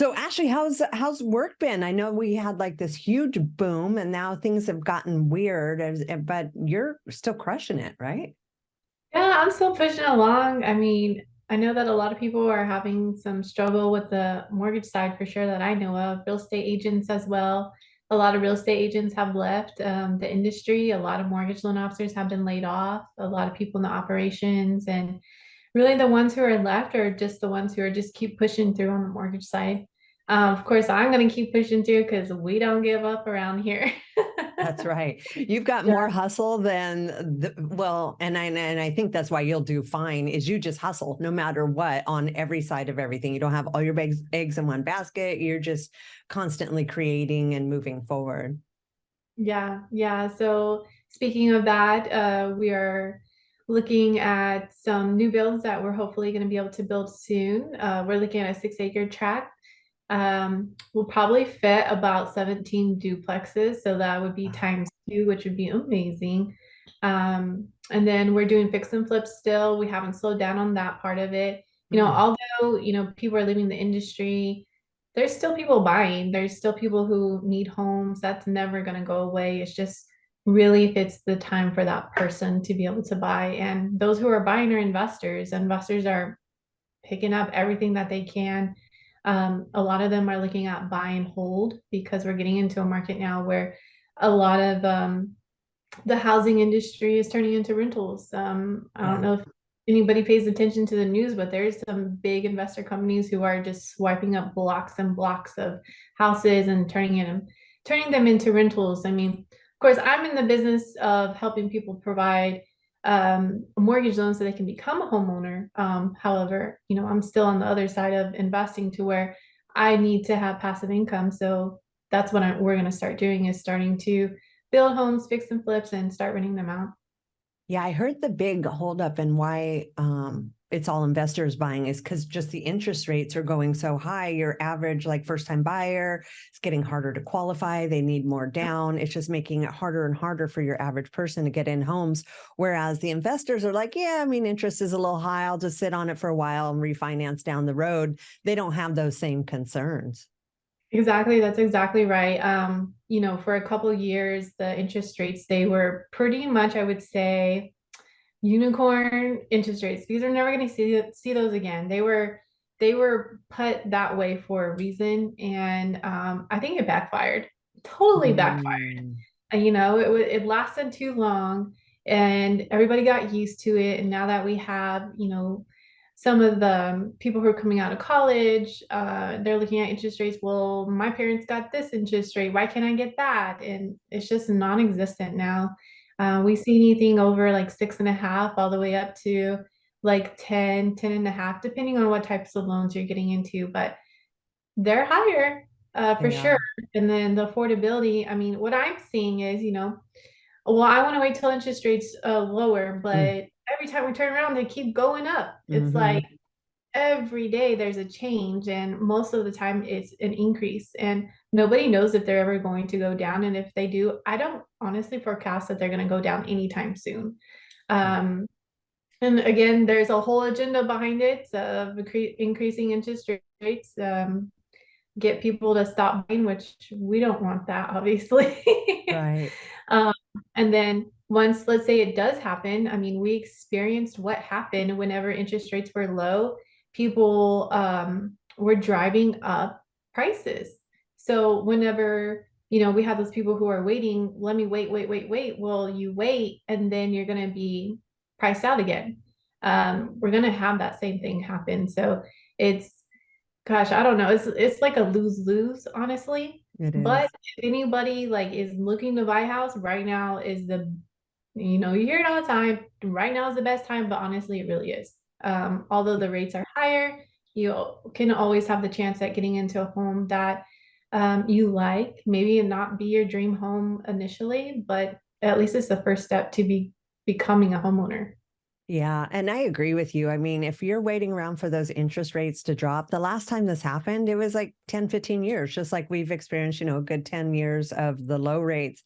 So Ashley, how's work been? I know we had like this huge boom and now things have gotten weird, but you're still crushing it, right? Yeah, I'm still pushing along. I mean, I know that a lot of people are having some struggle with the mortgage side for sure that I know of. Real estate agents as well. A lot of real estate agents have left the industry. A lot of mortgage loan officers have been laid off. A lot of people in the operations, and really the ones who are left are just the ones who are just keep pushing through on the mortgage side. Of course, I'm going to keep pushing through because we don't give up around here. That's right. You've got more hustle than and I think that's why you'll do fine is you just hustle no matter what on every side of everything. You don't have all your eggs in one basket. You're just constantly creating and moving forward. Yeah, yeah. So speaking of that, we are looking at some new builds that we're hopefully going to be able to build soon. We're looking at a 6 acre tract. We'll probably fit about 17 duplexes, so that would be Wow. times two, which would be amazing. And then we're doing fix and flips still. We haven't slowed down on that part of it. Mm. Although, people are leaving the industry, there's still people buying. There's still people who need homes. That's never going to go away. It's just really if it's the time for that person to be able to buy. And those who are buying are investors. Investors are picking up everything that they can. A lot of them are looking at buy and hold because we're getting into a market now where a lot of the housing industry is turning into rentals. I don't Yeah. know if anybody pays attention to the news, but there's some big investor companies who are just swiping up blocks and blocks of houses and turning them into rentals. I mean, of course, I'm in the business of helping people provide a mortgage loan so they can become a homeowner. However, I'm still on the other side of investing to where I need to have passive income. So that's what we're going to start doing is starting to build homes, fix and flips, and start renting them out. Yeah, I heard the big holdup and why it's all investors buying is because just the interest rates are going so high. Your average, like first time buyer, it's getting harder to qualify. They need more down. It's just making it harder and harder for your average person to get in homes. Whereas the investors are like, yeah, I mean, interest is a little high. I'll just sit on it for a while and refinance down the road. They don't have those same concerns. Exactly, that's exactly right. For a couple of years, the interest rates, they were pretty much, I would say, unicorn interest rates. These are never going to see those again. They were put that way for a reason, and I think it backfired. Totally backfired. Mm. It lasted too long, and everybody got used to it. And now that we have, some of the people who are coming out of college, they're looking at interest rates. Well, my parents got this interest rate. Why can't I get that? And it's just non-existent now. We see anything over like 6.5 all the way up to like 10.5, depending on what types of loans you're getting into, but they're higher for They sure. are. And then the affordability, I mean, what I'm seeing is, well, I want to wait till interest rates lower, Mm. but every time we turn around, they keep going up. It's like Hmm. every day there's a change, and most of the time it's an increase, and nobody knows if they're ever going to go down. And if they do, I don't honestly forecast that they're going to go down anytime soon. Um, and again, there's a whole agenda behind it of increasing interest rates, get people to stop buying, which we don't want that, obviously. Right. um, and then once, let's say it does happen, I mean, we experienced what happened whenever interest rates were low. People were driving up prices. So whenever, we have those people who are waiting, let me wait, wait, wait, wait. Well, you wait, and then you're going to be priced out again. We're going to have that same thing happen. So it's, gosh, I don't know. It's like a lose-lose, honestly. It But is. if anybody like is looking to buy a house right now is you hear it all the time. Right now is the best time, but honestly, it really is. Although the rates are higher, you can always have the chance at getting into a home that you like. Maybe not be your dream home initially, but at least it's the first step to becoming a homeowner. Yeah, and I agree with you. I mean, if you're waiting around for those interest rates to drop, the last time this happened, it was like 10, 15 years, just like we've experienced, a good 10 years of the low rates.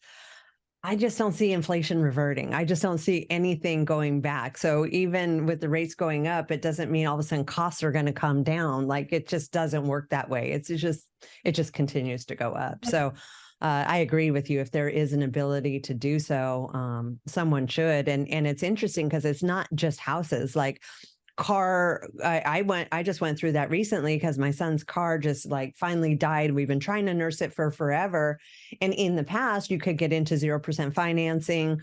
I just don't see inflation reverting. I just don't see anything going back. So even with the rates going up, it doesn't mean all of a sudden costs are going to come down. Like it just doesn't work that way. It just continues to go up. So I agree with you. If there is an ability to do so, someone should. And it's interesting because it's not just houses. Like I just went through that recently because my son's car just like finally died. We've been trying to nurse it for forever. And in the past, you could get into 0% financing,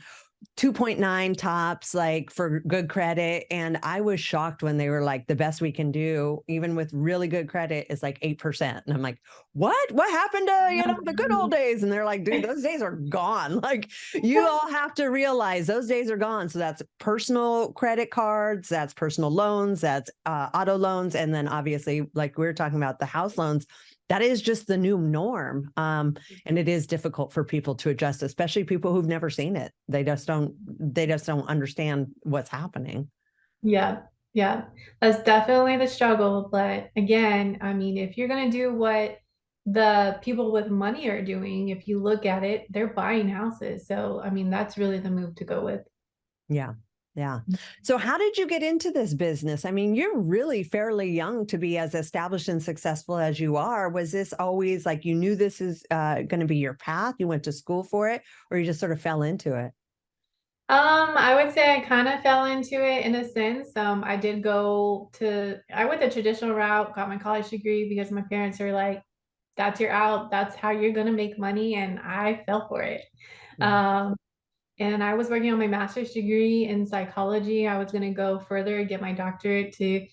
2.9 tops, like for good credit. And I was shocked when they were like, the best we can do, even with really good credit, is like 8%. And I'm like, what happened to, the good old days? And they're like, dude, those days are gone. Like you all have to realize those days are gone. So that's personal credit cards, that's personal loans, that's auto loans. And then obviously, like we were talking about the house loans, that is just the new norm. And it is difficult for people to adjust, especially people who've never seen it. They just don't understand what's happening. Yeah, yeah, that's definitely the struggle. But again, I mean, if you're going to do what the people with money are doing, if you look at it, they're buying houses. So, I mean, that's really the move to go with. Yeah. Yeah. So how did you get into this business? I mean, you're really fairly young to be as established and successful as you are. Was this always like you knew this is going to be your path? You went to school for it, or you just sort of fell into it? I would say I kind of fell into it in a sense. I went the traditional route, got my college degree because my parents are like, that's your out, that's how you're gonna make money, and I fell for it. Yeah. Um, and I was working on my master's degree in psychology. I was going to go further, get my doctorate to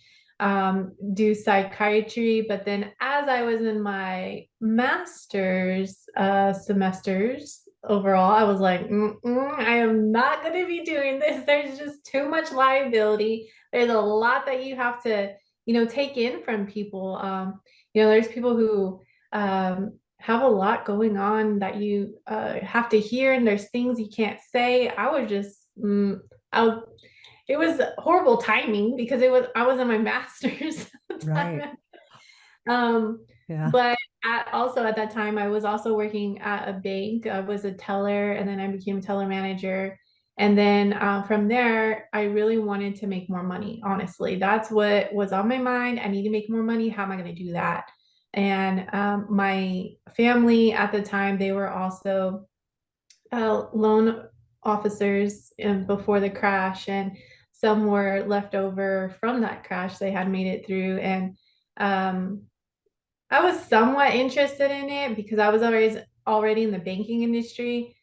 do psychiatry. But then, as I was in my master's semesters overall, I was like, I am not going to be doing this. There's just too much liability. There's a lot that you have to, take in from people. There's people who have a lot going on that you have to hear, and there's things you can't say. I was, it was horrible timing because I was in my master's. Right. um, Yeah. but also at that time, I was also working at a bank. I was a teller, and then I became a teller manager. And then from there, I really wanted to make more money. Honestly, that's what was on my mind. I need to make more money. How am I going to do that? And my family at the time, they were also loan officers before the crash, and some were left over from that crash. They had made it through, and um, I was somewhat interested in it because I was already in the banking industry,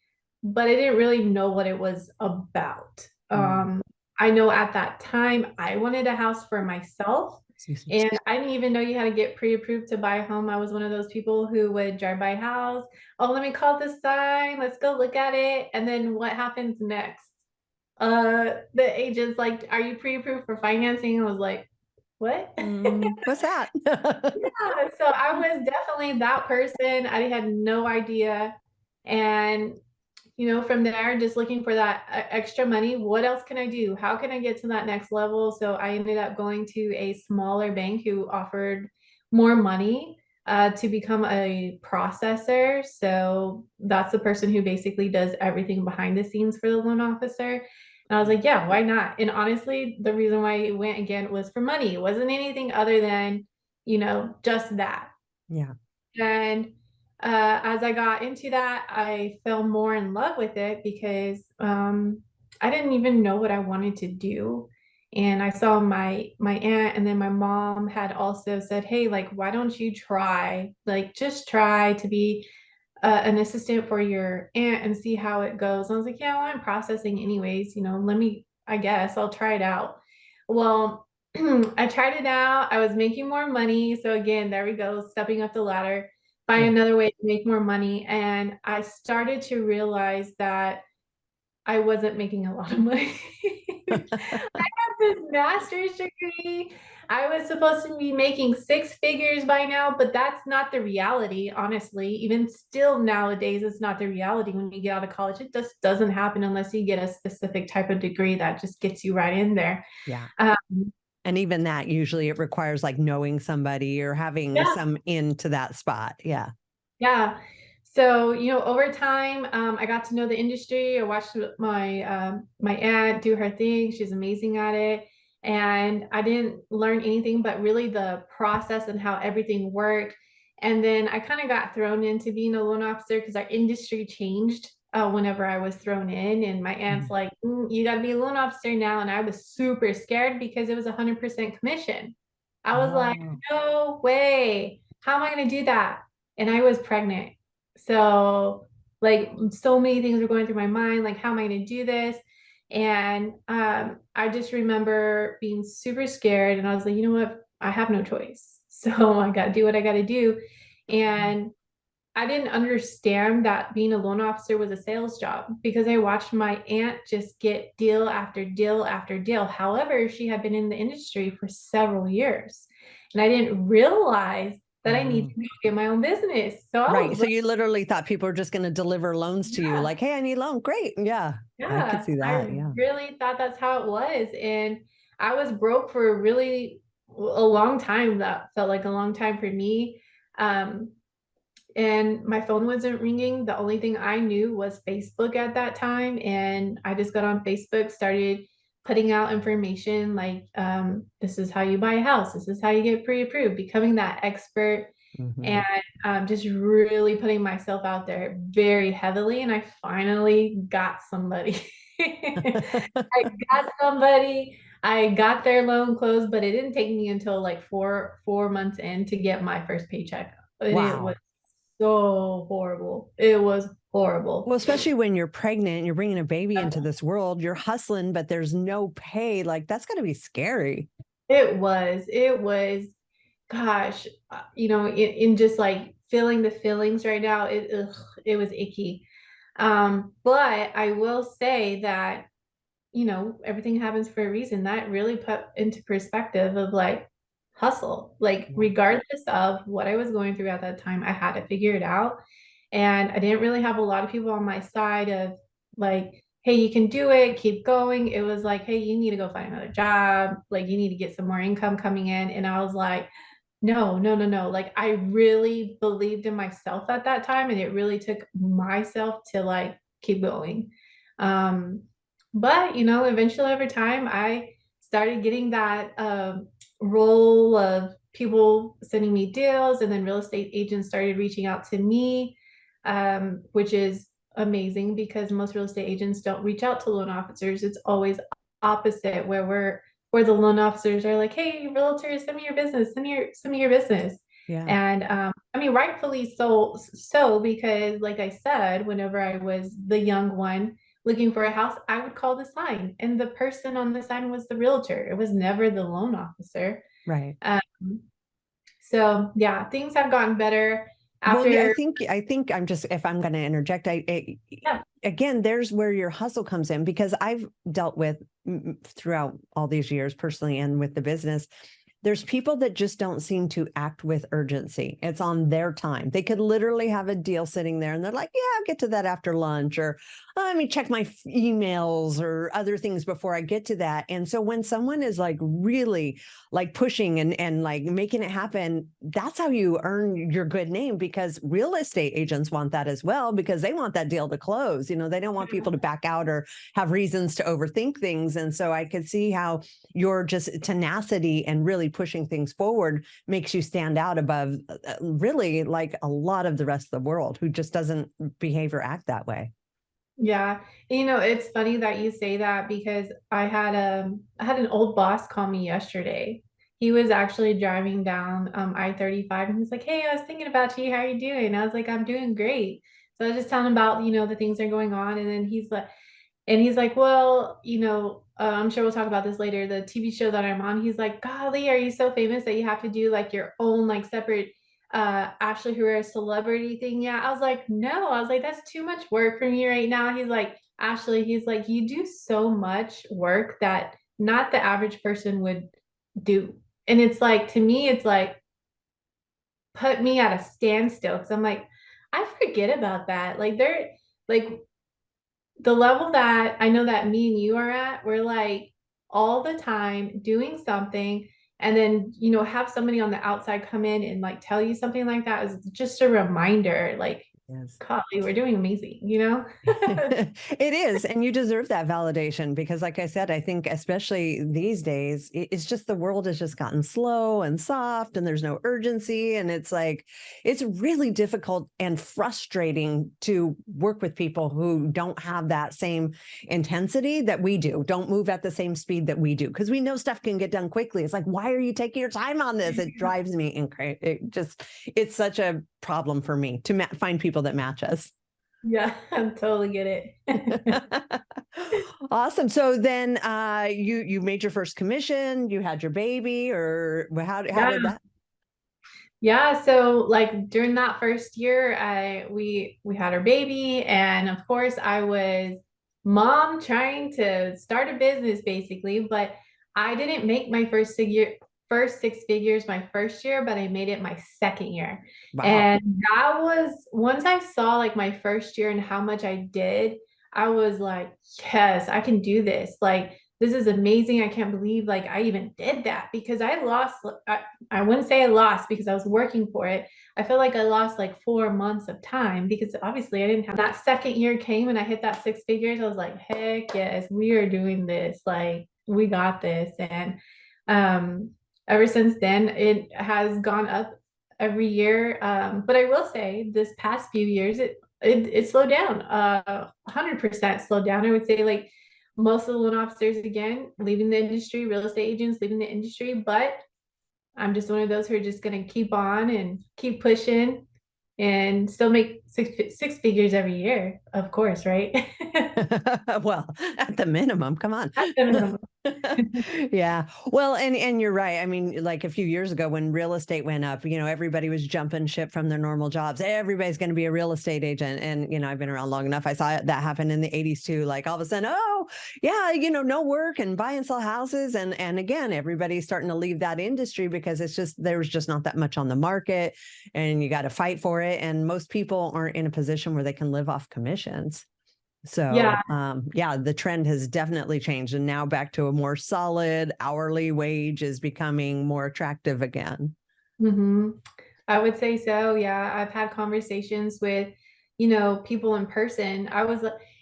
but I didn't really know what it was about. Mm. I know at that time I wanted a house for myself, Excuse me. and I didn't even know you had to get pre-approved to buy a home. I was one of those people who would drive by a house. Oh, let me call this sign. Let's go look at it. And then what happens next? The agent's like, "Are you pre-approved for financing?" I was like, "What?" What's that? Yeah, so I was definitely that person. I had no idea. And, from there, just looking for that extra money. What else can I do? How can I get to that next level? So I ended up going to a smaller bank who offered more money to become a processor. So that's the person who basically does everything behind the scenes for the loan officer. And I was like, yeah, why not? And honestly, the reason why I went again was for money. It wasn't anything other than just that. Yeah. And as I got into that, I fell more in love with it because I didn't even know what I wanted to do. And I saw my aunt, and then my mom had also said, "Hey, like, why don't you try? Like, just try to be an assistant for your aunt and see how it goes." I was like, "Yeah, well, I'm processing anyways. I guess I'll try it out." Well, I tried it out. I was making more money. So again, there we go, stepping up the ladder, find Yeah. another way to make more money. And I started to realize that I wasn't making a lot of money. I have this master's degree. I was supposed to be making six figures by now, but that's not the reality, honestly. Even still nowadays, it's not the reality when you get out of college. It just doesn't happen unless you get a specific type of degree that just gets you right in there. Yeah. Um, And even that, usually it requires like knowing somebody or having yeah, some into that spot. Yeah. yeah. So, over time, I got to know the industry. I watched my aunt do her thing. She's amazing at it. And I didn't learn anything but really the process and how everything worked. And then I kind of got thrown into being a loan officer because our industry changed whenever I was thrown in. And my aunt's Mhm. like, you got to be a loan officer now. And I was super scared because it was 100% commission. I was like, Oh, no way. How am I going to do that? And I was pregnant. So, like, so many things were going through my mind, like, how am I going to do this? And I just remember being super scared. And I was like, you know what? I have no choice. So I got to do what I got to do. And I didn't understand that being a loan officer was a sales job because I watched my aunt just get deal after deal after deal. However, she had been in the industry for several years. And I didn't realize that I need oh. to go get my own business. So I Right. was So like, you literally thought people were just going to deliver loans to you yeah, like, hey, I need a loan. Great. Yeah. I could yeah. see that. I Yeah. really thought that's how it was. And I was broke for a long time. That felt like a long time for me. Um, and my phone wasn't ringing. The only thing I knew was Facebook at that time. And I just got on Facebook, started putting out information like, this is how you buy a house, this is how you get pre-approved, becoming that expert, Hmm. and just really putting myself out there very heavily. And I finally got somebody. I got somebody. I got their loan closed, but it didn't take me until like four months in to get my first paycheck. And it was Wow. so horrible. It was Well, horrible. especially when you're pregnant, you're bringing a baby into this world, you're hustling, but there's no pay. Like that's got to be scary. It was, gosh, in just like feeling the feelings right now, it was icky. But I will say that, everything happens for a reason. That really put into perspective of like hustle, like Yeah. regardless of what I was going through at that time, I had to figure it out. And I didn't really have a lot of people on my side of like, hey, you can do it, keep going. It was like, hey, you need to go find another job. Like, you need to get some more income coming in. And I was like, no, no, no, no. Like, I really believed in myself at that time. And it really took myself to like keep going. Um, but, eventually over time, I started getting that role of people sending me deals, and then real estate agents started reaching out to me, which is amazing because most real estate agents don't reach out to loan officers. It's always opposite where the loan officers are like, hey, realtors, send me your business, send me your business. Yeah. And I mean, rightfully so, because like I said, whenever I was the young one looking for a house, I would call the sign, and the person on the sign was the realtor. It was never the loan officer. Right. Um, so yeah, things have gotten better Well, yeah, after. I think I'm just, if I'm going to interject, Yeah. again, there's where your hustle comes in because I've dealt with throughout all these years personally and with the business. There's people that just don't seem to act with urgency. It's on their time. They could literally have a deal sitting there and they're like, yeah, I'll get to that after lunch, or let me check my emails or other things before I get to that. And so when someone is like really like pushing and like making it happen, that's how you earn your good name, because real estate agents want that as well, because they want that deal to close. They don't want people to back out or have reasons to overthink things. And so I could see how your just tenacity and really pushing things forward makes you stand out above really like a lot of the rest of the world who just doesn't behave or act that way. Yeah. It's funny that you say that because I had an old boss call me yesterday. He was actually driving down I-35, and he's like, hey, I was thinking about you. How are you doing? And I was like, I'm doing great. So I was just telling him about, the things that are going on. And then he's like, well, I'm sure we'll talk about this later. The TV show that I'm on, he's like, golly, are you so famous that you have to do like your own like separate Ashley Herrera celebrity thing? Yeah. I was like, no, I was like, that's too much work for me right now. He's like, Ashley, he's like, you do so much work that not the average person would do. And it's like, to me, it's like, put me at a standstill because I'm like, I forget about that. Like, like, the level that I know that me and you are at, we're like all the time doing something, and then have somebody on the outside come in and like tell you something like that is just a reminder. Like, Yes. golly, we're doing amazing, you know? It is. And you deserve that validation because, like I said, I think, especially these days, it's just the world has just gotten slow and soft and there's no urgency. And it's like, it's really difficult and frustrating to work with people who don't have that same intensity that we do, don't move at the same speed that we do, because we know stuff can get done quickly. It's like, why are you taking your time on this? It drives me incredible. It's such a problem for me to find people that match us. Yeah, I totally get it. Awesome. So then you made your first commission, you had your baby, or how Yeah. did that? Yeah, so like during that first year, we had our baby, and of course I was mom trying to start a business basically, but I didn't make my first six figures my first year, but I made it my second year. Wow. And that was once I saw like my first year and how much I did, I was like, yes, I can do this. Like this is amazing. I can't believe like I even did that because I wouldn't say I lost because I was working for it. I feel like I lost like 4 months of time because obviously I didn't have that second year came and I hit that six figures. I was like, heck yes, we are doing this. Like we got this. And um ever since then it has gone up every year. But I will say this past few years it slowed down. 100% slowed down. I would say like most of the loan officers again leaving the industry, real estate agents leaving the industry, but I'm just one of those who are just going to keep on and keep pushing and still make six figures every year, of course, right? Well, at the minimum, come on. At the minimum. Yeah. Well, and you're right. I mean, like a few years ago when real estate went up, everybody was jumping ship from their normal jobs. Everybody's going to be a real estate agent. And, I've been around long enough. I saw that happen in the 80s too. Like all of a sudden, oh, yeah, no work and buy and sell houses. And again, everybody's starting to leave that industry because there's just not that much on the market and you got to fight for it. And most people aren't in a position where they can live off commissions. So, Yeah. yeah, the trend has definitely changed. And now back to a more solid hourly wage is becoming more attractive again. Hmm. I would say so. Yeah. I've had conversations with, people in person.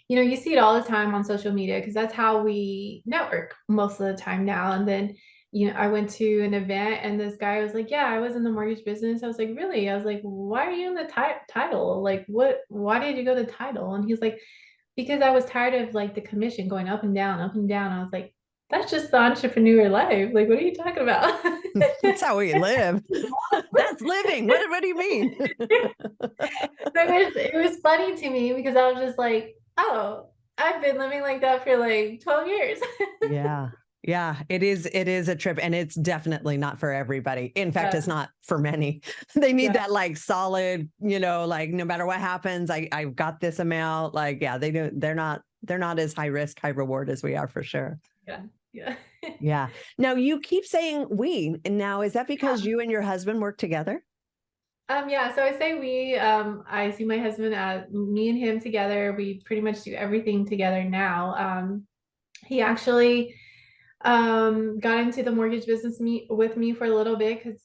You see it all the time on social media because that's how we network most of the time now. And then, I went to an event and this guy was like, yeah, I was in the mortgage business. I was like, really? I was like, why are you in the title? Like, why did you go to title? And he's like, because I was tired of like the commission going up and down, up and down. I was like, that's just the entrepreneur life. Like, what are you talking about? That's how we live. That's living. What do you mean? It was funny to me because I was just like, oh, I've been living like that for like 12 years. Yeah. Yeah, it is a trip and it's definitely not for everybody. In fact, Yeah, it's not for many. They need yeah, that like solid, like no matter what happens, I've got this amount. Like, yeah, they're not as high risk, high reward as we are for sure. yeah, yeah. Yeah. Now you keep saying we, and now is that because you and your husband work together? Yeah, so I say I see my husband as me and him together. We pretty much do everything together now. He actually got into the mortgage business with me for a little bit because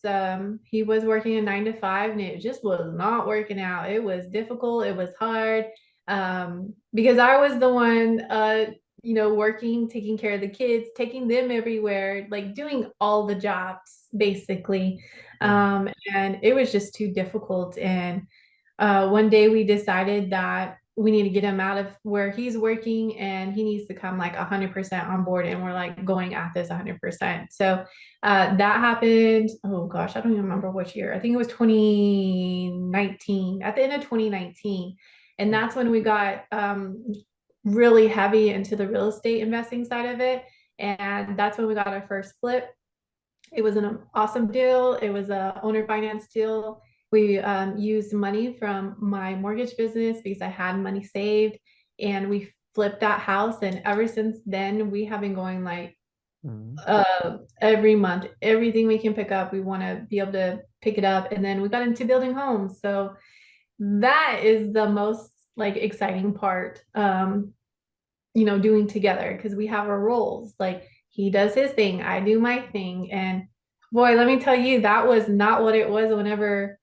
he was working a 9 to 5 and it just was not working out. It was difficult, it was hard, because I was the one working, taking care of the kids, taking them everywhere, like doing all the jobs basically. Yeah. And it was just too difficult. And one day we decided that we need to get him out of where he's working and he needs to come like 100% on board. And we're like going at this 100%. So that happened. Oh gosh, I don't even remember which year. I think it was 2019, at the end of 2019. And that's when we got really heavy into the real estate investing side of it. And that's when we got our first flip. It was an awesome deal. It was a owner finance deal. We used money from my mortgage business because I had money saved, and we flipped that house. And ever since then, we have been going like Mhm. every month, everything we can pick up, we want to be able to pick it up. And then we got into building homes. So that is the most like exciting part. Doing together because we have our roles. Like he does his thing, I do my thing. And boy, let me tell you, that was not what it was whenever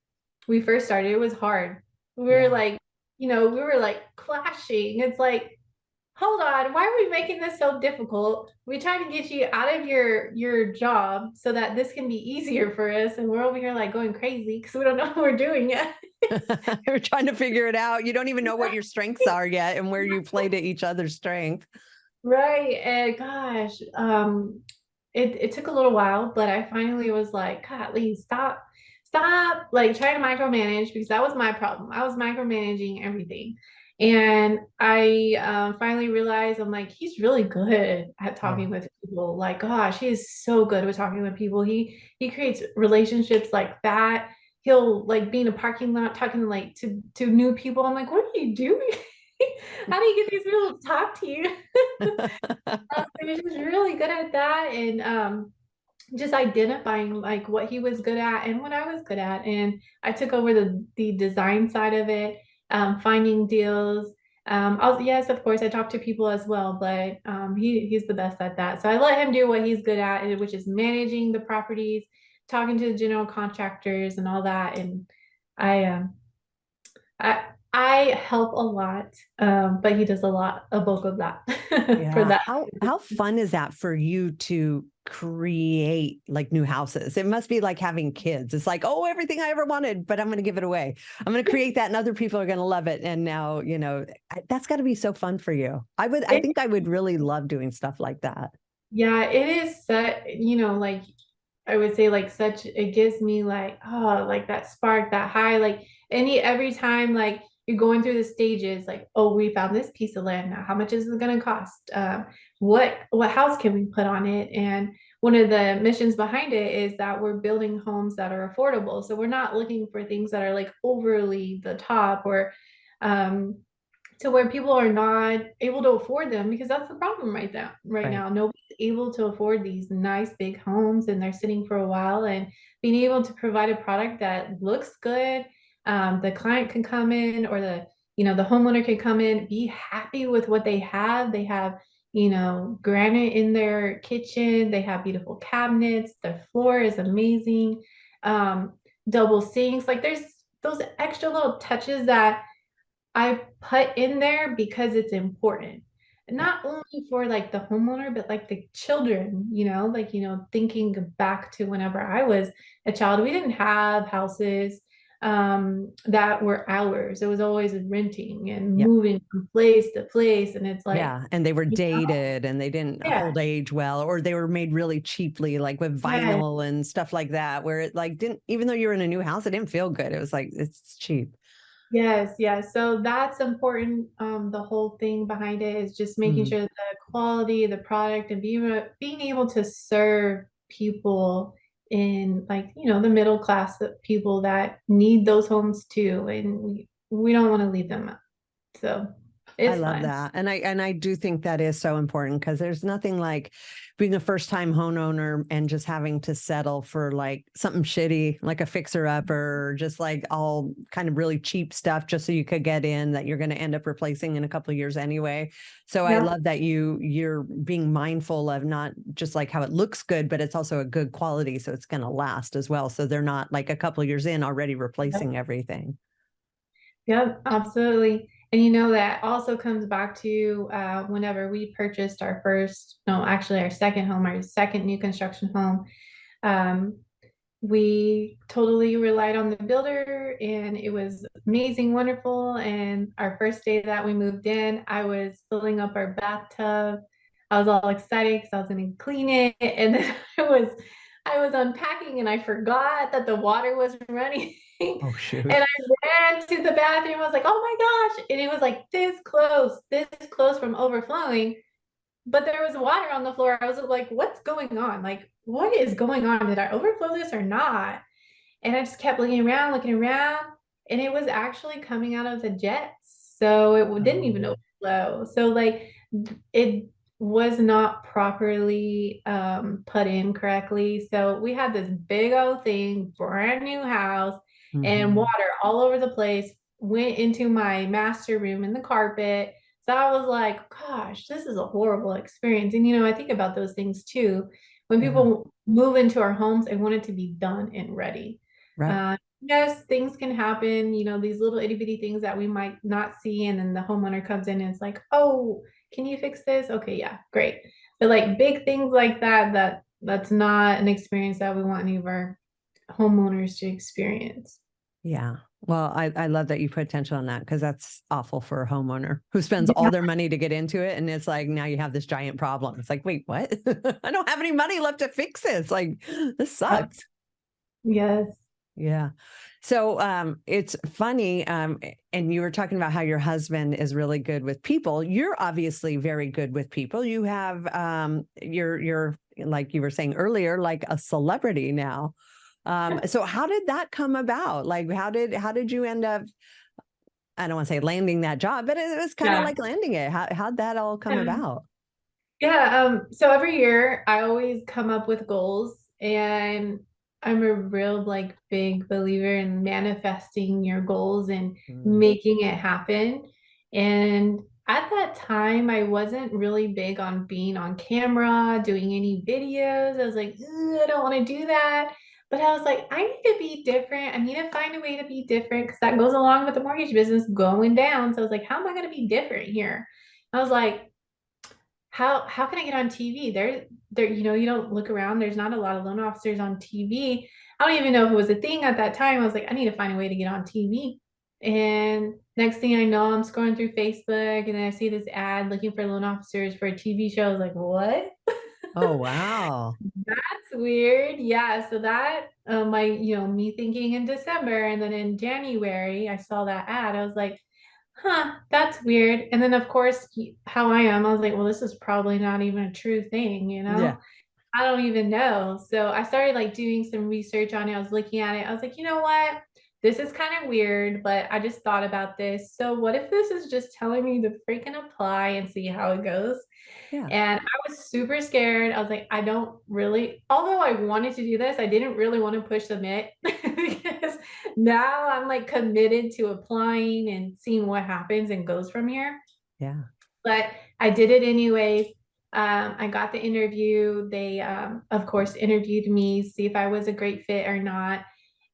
we first started. It was hard. We were Yeah. like we were like clashing. It's like, hold on, why are we making this so difficult? We try to get you out of your job so that this can be easier for us, and we're over here like going crazy because we don't know what we're doing yet. You're trying to figure it out. You don't even know what your strengths are yet and where you play to each other's strength. Right. And gosh, it took a little while, but I finally was like, God, Lee, stop like trying to micromanage, because that was my problem. I was micromanaging everything. And I finally realized, I'm like, he's really good at Yeah. talking with people. Like, gosh, he is so good with talking with people. He creates relationships like that. He'll like be in a parking lot talking like to new people. I'm like, what are you doing? How do you get these people to talk to you? He was really good at that, and just identifying like what he was good at and what I was good at. And I took over the design side of it, finding deals. Yes, of course, I talk to people as well, but he's the best at that. So I let him do what he's good at, which is managing the properties, talking to the general contractors and all that. And I um I I help a lot, but he does a bulk of that for Yeah. that. How fun is that for you to create like new houses? It must be like having kids. It's like, oh, everything I ever wanted, but I'm going to give it away. I'm going to create that and other people are going to love it. And now, that's got to be so fun for you. I It, think I would really love doing stuff like that. yeah, it is like I would say like such, it gives me like, oh, like that spark, that high, like every time like you're going through the stages, like, oh, we found this piece of land now. How much is it going to cost? What house can we put on it? And one of the missions behind it is that we're building homes that are affordable. So we're not looking for things that are like overly the top, or um to where people are not able to afford them, because that's the problem right now Right. nobody's able to afford these nice big homes, and they're sitting for a while. And being able to provide a product that looks good, the client can come in, or the homeowner can come in, be happy with what they have granite in their kitchen, they have beautiful cabinets, their floor is amazing, um, double sinks, like there's those extra little touches that I put in there because it's important. Yeah. Not only for like the homeowner, but like the children, thinking back to whenever I was a child, we didn't have houses that were ours. It was always renting and Yeah. moving from place to place. And it's like, Yeah. And they were you know, dated and they didn't yeah, hold age well, or they were made really cheaply, like with yeah. vinyl and stuff like that, where it like didn't, even though you're in a new house, it didn't feel good. It was like, it's cheap. Yes, yes. So that's important. The whole thing behind it is just making Mm. sure that the quality of the product, and being able to serve people in like, the middle class people that need those homes too. And we don't want to leave them out. So I it's love fun. that. And I do think that is so important because there's nothing like being a first time homeowner and just having to settle for like something shitty, like a fixer upper, or just like all kind of really cheap stuff just so you could get in that you're going to end up replacing in a couple of years anyway. So I Yeah. love that you're being mindful of not just like how it looks good, but it's also a good quality. So it's going to last as well. So they're not like a couple of years in already replacing everything. Yep, absolutely. And that also comes back to whenever we purchased our first, no, actually our second home, our second new construction home. Um, we totally relied on the builder, and it was amazing, wonderful. And our first day that we moved in, I was filling up our bathtub. I was all excited because I was going to clean it. And then I was unpacking, and I forgot that the water was running. Oh, And shoot. I ran to the bathroom. I was like, oh my gosh. And it was like this close from overflowing, but there was water on the floor. I was like, what's going on? Like, what is going on? Did I overflow this or not? And I just kept looking around, and it was actually coming out of the jets. So it didn't even Um, overflow. So like it was not properly put in correctly. So we had this big old thing, brand new house, and mhm. water all over the place, went into my master room in the carpet. So I was like, gosh, this is a horrible experience. And I think about those things too. When Yeah. people move into our homes, I want it to be done and ready. Right. yes, things can happen, these little itty bitty things that we might not see. And then the homeowner comes in and it's like, oh, can you fix this? Okay, yeah, great. But like big things like that, that's not an experience that we want any of our homeowners to experience. Yeah. Well, I love that you put attention on that because that's awful for a homeowner who spends all Yeah. their money to get into it. And it's like, now you have this giant problem. It's like, wait, what? I don't have any money left to fix this. Like, this Yep. sucks. Yes. Yeah. So it's funny. And you were talking about how your husband is really good with people. You're obviously very good with people. You have you're like you were saying earlier, like a celebrity now. So how did that come about? Like how did you end up, I don't want to say landing that job, but it was kind of Yeah. like landing it. How'd that all come Yeah. about? Yeah, so every year I always come up with goals, and I'm a real like big believer in manifesting your goals and Mm. making it happen. And at that time, I wasn't really big on being on camera, doing any videos. I was like, "Ugh, I don't want to do that." But I was like, I need to be different. I need to find a way to be different because that goes along with the mortgage business going down. So I was like, how am I going to be different here? I was like, how can I get on TV? You don't look around. There's not a lot of loan officers on TV. I don't even know if it was a thing at that time. I was like, I need to find a way to get on TV. And next thing I know, I'm scrolling through Facebook and then I see this ad looking for loan officers for a TV show. I was like, what? Oh, wow. That's weird. Yeah. So that, me thinking in December and then in January, I saw that ad. I was like, huh, that's weird. And then, of course, how I am, I was like, well, this is probably not even a true thing, you Yeah. know? I don't even know. So I started like doing some research on it. I was looking at it. I was like, you know what? This is kind of weird, but I just thought about this. So what if this is just telling me to freaking apply and see how it goes? Yeah. And I was super scared. I was like, I don't really, although I wanted to do this, I didn't really want to push submit because now I'm like committed to applying and seeing what happens and goes from here. Yeah. But I did it anyways. I got the interview. They, of course, interviewed me, see if I was a great fit or not.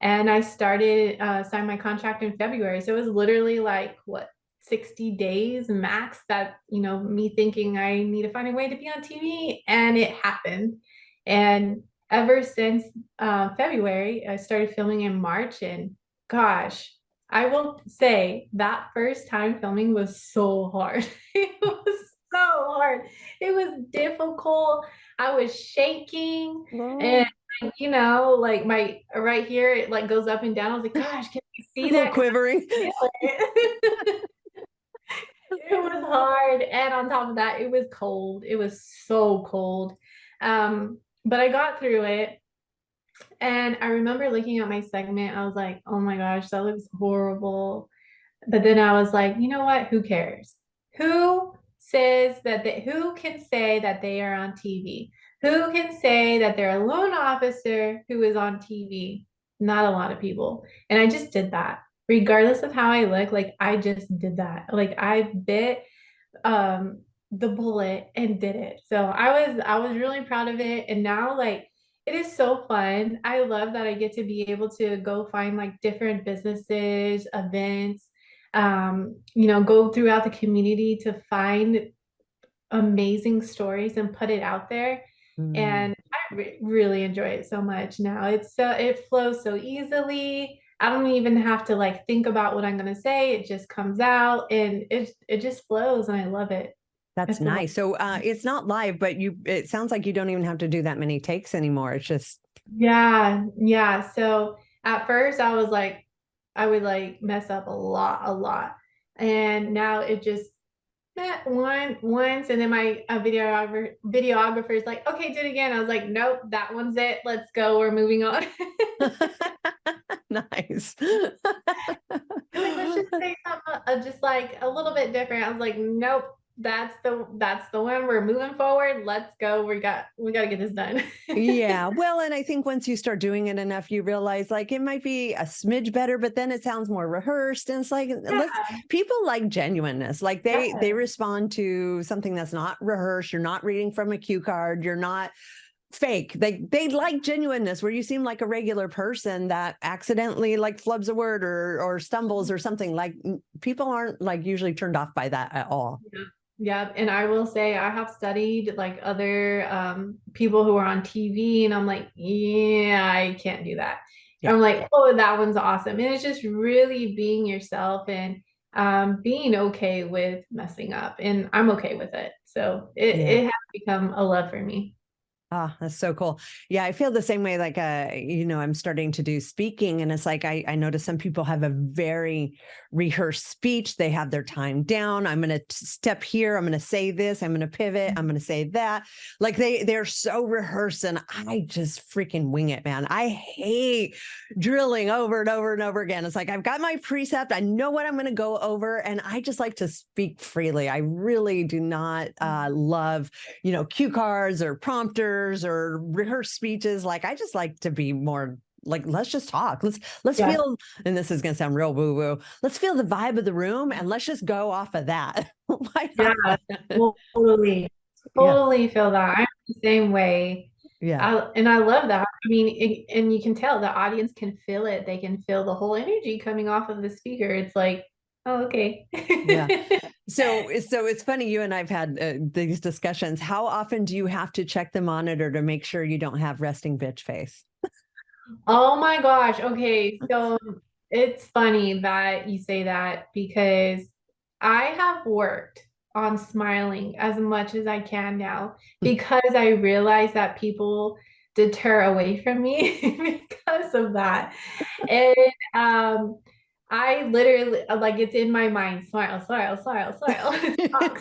And I started, signed my contract in February. So it was literally like, what, 60 days max that, me thinking I need to find a way to be on TV. And it happened. And ever since February, I started filming in March. And gosh, I will say that first time filming was so hard. It was so hard. It was difficult. I was shaking and Oh, like my right here, it like goes up and down. I was like, gosh, can you a see little that? 'Cause quivering. I feel it. It was hard. And on top of that, it was cold. It was so cold. But I got through it. And I remember looking at my segment, I was like, oh my gosh, that looks horrible. But then I was like, you know what? Who cares? Who can say that they are on TV? Who can say that they're a loan officer who is on TV? Not a lot of people. And I just did that. Regardless of how I look, like I just did that. Like I bit the bullet and did it. So I was really proud of it. And now like it is so fun. I love that I get to be able to go find like different businesses, events, go throughout the community to find amazing stories and put it out there. Mm. And I really enjoy it so much now. It flows so easily. I don't even have to like think about what I'm gonna say. It just comes out and it just flows and I love it. That's It's the nice. So it's not live, but it sounds like you don't even have to do that many takes anymore. It's just, Yeah, yeah. So at first I would like mess up a lot. And now it just once, and then my videographer is like, okay, do it again. I was like, nope, that one's it. Let's go. We're moving on. nice. He's like, let's just say something just like a little bit different. I was like, nope, that's the one. We're moving forward. Let's go. We got to get this done. Yeah. Well, and I think once you start doing it enough, you realize like it might be a smidge better, but then it sounds more rehearsed. And it's like, let's, Yeah, people like genuineness. Like they yeah, respond to something that's not rehearsed. You're not reading from a cue card. You're not fake. They like genuineness, where you seem like a regular person that accidentally like flubs a word or stumbles or something. Like people aren't like usually turned off by that at all. Yeah. Yeah, and I will say I have studied like other people who are on TV, and I'm like, yeah, I can't do that. And Yeah. I'm like, oh, that one's awesome. And it's just really being yourself and being okay with messing up, and I'm okay with it. So Yeah. it has become a love for me. Ah, that's so cool. Yeah, I feel the same way. Like, I'm starting to do speaking, and it's like I notice some people have a very rehearsed speech. They have their time down. I'm going to step here. I'm going to say this. I'm going to pivot. I'm going to say that. Like they're so rehearsed, and I just freaking wing it, man. I hate drilling over and over and over again. It's like I've got my precept. I know what I'm going to go over, and I just like to speak freely. I really do not love cue cards or prompters or rehearsed speeches. Like I just like to be more like, let's just talk. Let's Yeah. feel, and this is going to sound real woo woo. Let's feel the vibe of the room and let's just go off of that. Why Yeah, not? totally, Yeah. totally feel that. I'm the same way. Yeah. And I love that. I mean, and you can tell the audience can feel it. They can feel the whole energy coming off of the speaker. It's like, oh, okay. Yeah. So it's funny. You and I've had these discussions. How often do you have to check the monitor to make sure you don't have resting bitch face? Oh my gosh. Okay. So it's funny that you say that because I have worked on smiling as much as I can now because I realize that people deter away from me because of that. And I literally like it's in my mind, smile, smile, smile, smile. Talk,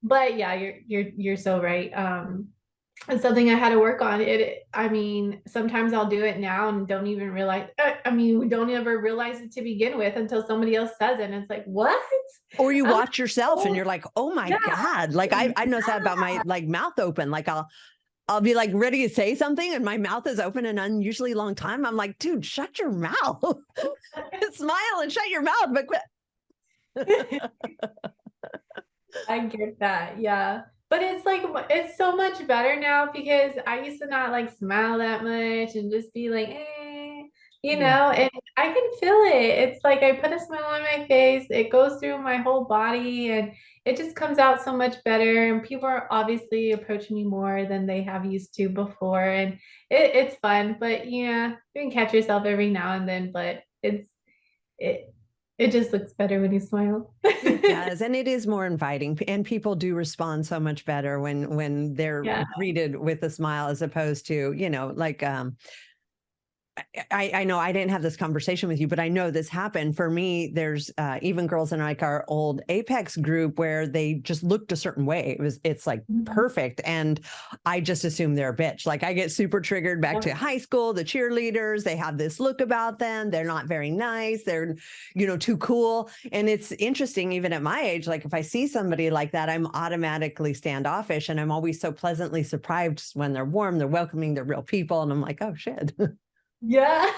but yeah, you're so right. It's something I had to work on. I mean, sometimes I'll do it now and don't even realize. I mean, we don't ever realize it to begin with until somebody else says it, and it's like, what? Or you I'm like, watch yourself and oh, you're like, oh my yeah, God. Like I noticed that about my like mouth open. Like I'll be like ready to say something and my mouth is open an unusually long time. I'm like, dude, shut your mouth. Smile and shut your mouth, but quit. I get that. Yeah. But it's like it's so much better now because I used to not like smile that much and just be like, Yeah. and I can feel it. It's like I put a smile on my face, it goes through my whole body and it just comes out so much better. And people are obviously approaching me more than they have used to before. And it's fun. But yeah, you can catch yourself every now and then, but it it just looks better when you smile. It does, and it is more inviting, and people do respond so much better when they're Yeah. greeted with a smile as opposed to like I know I didn't have this conversation with you, but I know this happened for me. There's even girls in like our old Apex group where they just looked a certain way. It's like Mhm. perfect. And I just assume they're a bitch. Like I get super triggered back to high school, the cheerleaders, they have this look about them. They're not very nice. They're, too cool. And it's interesting, even at my age, like if I see somebody like that, I'm automatically standoffish. And I'm always so pleasantly surprised when they're warm, they're welcoming, they're real people. And I'm like, oh shit. Yeah.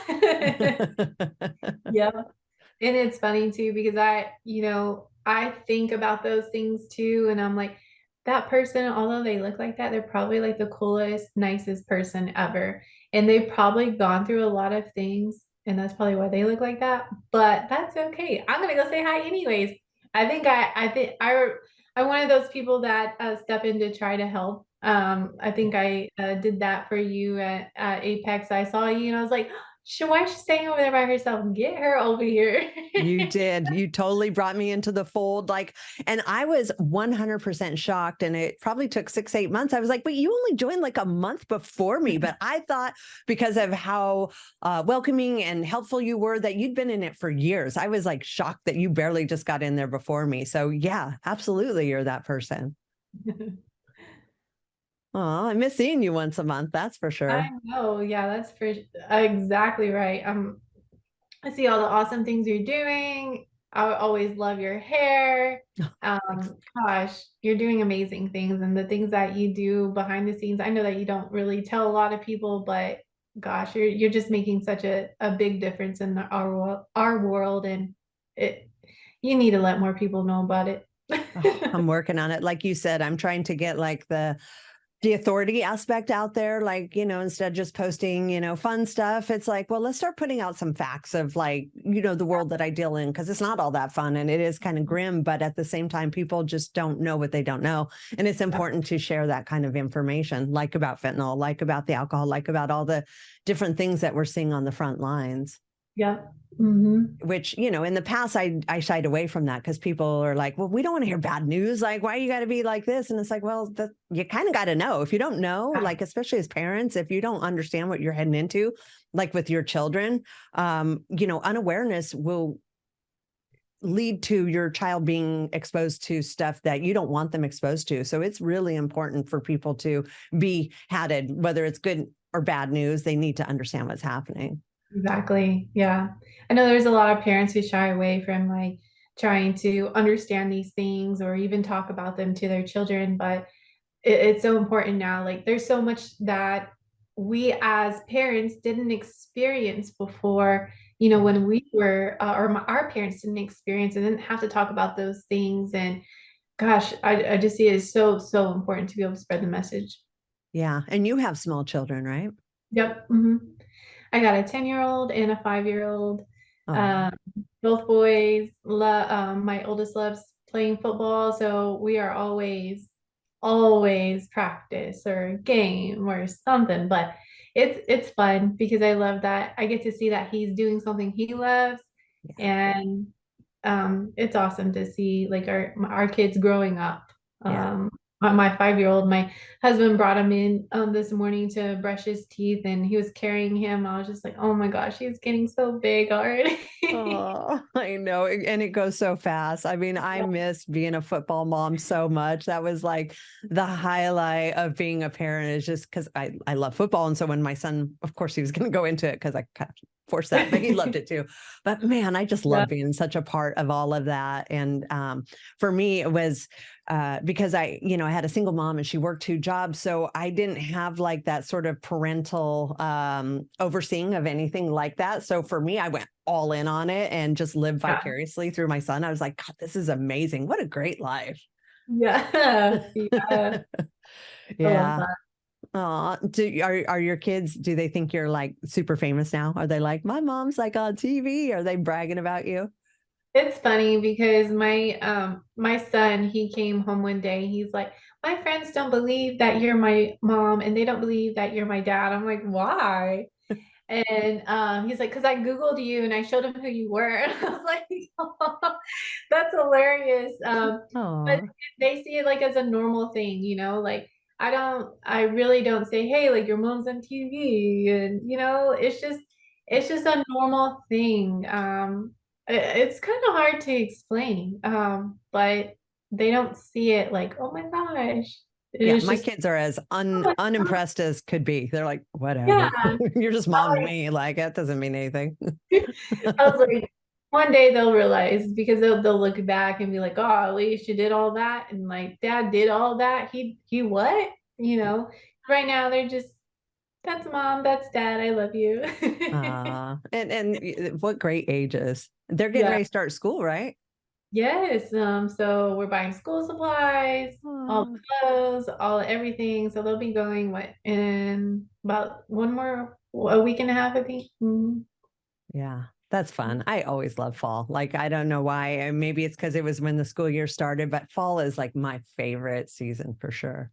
Yep. And it's funny too because I think about those things too, and I'm like, that person, although they look like that, they're probably like the coolest, nicest person ever. And they've probably gone through a lot of things, and that's probably why they look like that. But that's okay. I'm gonna go say hi anyways. I'm one of those people that step in to try to help. I think I did that for you at Apex. I saw you and I was like, why is she staying over there by herself? Get her over here. You did. You totally brought me into the fold. Like, and I was 100% shocked. And it probably took 6, 8 months. I was like, but you only joined like a month before me. But I thought because of how welcoming and helpful you were that you'd been in it for years. I was like shocked that you barely just got in there before me. So yeah, absolutely. You're that person. Oh, I miss seeing you once a month. That's for I sure. know. Yeah, that's for exactly right. I see all the awesome things you're doing. I always love your hair. Thanks. Gosh, you're doing amazing things, and the things that you do behind the scenes. I know that you don't really tell a lot of people, but gosh, you're just making such a big difference in our world, and it you need to let more people know about it. Oh, I'm working on it. Like you said, I'm trying to get like the authority aspect out there. Like, instead of just posting, fun stuff, it's like, well, let's start putting out some facts of like, the world that I deal in, because it's not all that fun and it is kind of grim, but at the same time, people just don't know what they don't know. And it's important to share that kind of information, like about fentanyl, like about the alcohol, like about all the different things that we're seeing on the front lines. Yeah. Hmm. Which, in the past, I shied away from that because people are like, well, we don't want to hear bad news. Like, why you got to be like this? And it's like, well, you kind of got to know. If you don't know, like, especially as parents, if you don't understand what you're heading into, like with your children, unawareness will lead to your child being exposed to stuff that you don't want them exposed to. So it's really important for people to be hatted, whether it's good or bad news. They need to understand what's happening. Exactly. Yeah. I know there's a lot of parents who shy away from like trying to understand these things or even talk about them to their children, but it's so important now. Like there's so much that we as parents didn't experience before, when we were, our parents didn't experience and didn't have to talk about those things. And gosh, I just see it as so, so important to be able to spread the message. Yeah. And you have small children, right? Yep. Hmm. I got a 10-year-old and a 5-year-old. Oh, Um, both boys. My oldest loves playing football, so we are always practice or game or something. But it's fun because I love that I get to see that he's doing something he loves, yeah. and it's awesome to see like our kids growing up. Yeah. My 5-year-old, my husband brought him in this morning to brush his teeth, and he was carrying him. I was just like, oh my gosh, he's getting so big already. Oh, I know. And it goes so fast. I mean, I miss being a football mom so much. That was like the highlight of being a parent, is just because I love football. And so when my son, of course, he was going to go into it because I kind of forced that, but he loved it too. But man, I just Yeah, love being such a part of all of that. And for me, it was because I had a single mom and she worked 2 jobs. So I didn't have like that sort of parental overseeing of anything like that. So for me, I went all in on it and just lived yeah, vicariously through my son. I was like, God, this is amazing. What a great life. yeah, yeah. I love Yeah. that. Are your kids, do they think you're like super famous now? Are they like, my mom's like on TV? Are they bragging about you? It's funny because my son, he came home one day. He's like, my friends don't believe that you're my mom, and they don't believe that you're my dad. I'm like, why? And he's like, because I Googled you and I showed him who you were. And I was like, oh, that's hilarious. But Oh, they see it like as a normal thing, like I really don't say, hey, like your mom's on TV. And, it's just a normal thing. It's kind of hard to explain, but they don't see it like, oh my gosh. yeah. It's My just, kids are as oh my God. unimpressed as could be. They're like, Yeah. whatever. You're just mom to me. Like, that doesn't mean anything. I was like, one day they'll realize because they'll look back and be like, oh, at least you did all that, and like dad did all that. He what? You know, right now they're just that's mom, that's dad, I love you. And what great ages. They're getting Yeah. ready to start school, right? Yes. So we're buying school supplies, all Oh, the clothes, all everything. So they'll be going what in about a week and a half, I think. Mhm. yeah. That's fun. I always love fall. Like, I don't know why. Maybe it's because it was when the school year started, but fall is like my favorite season for sure.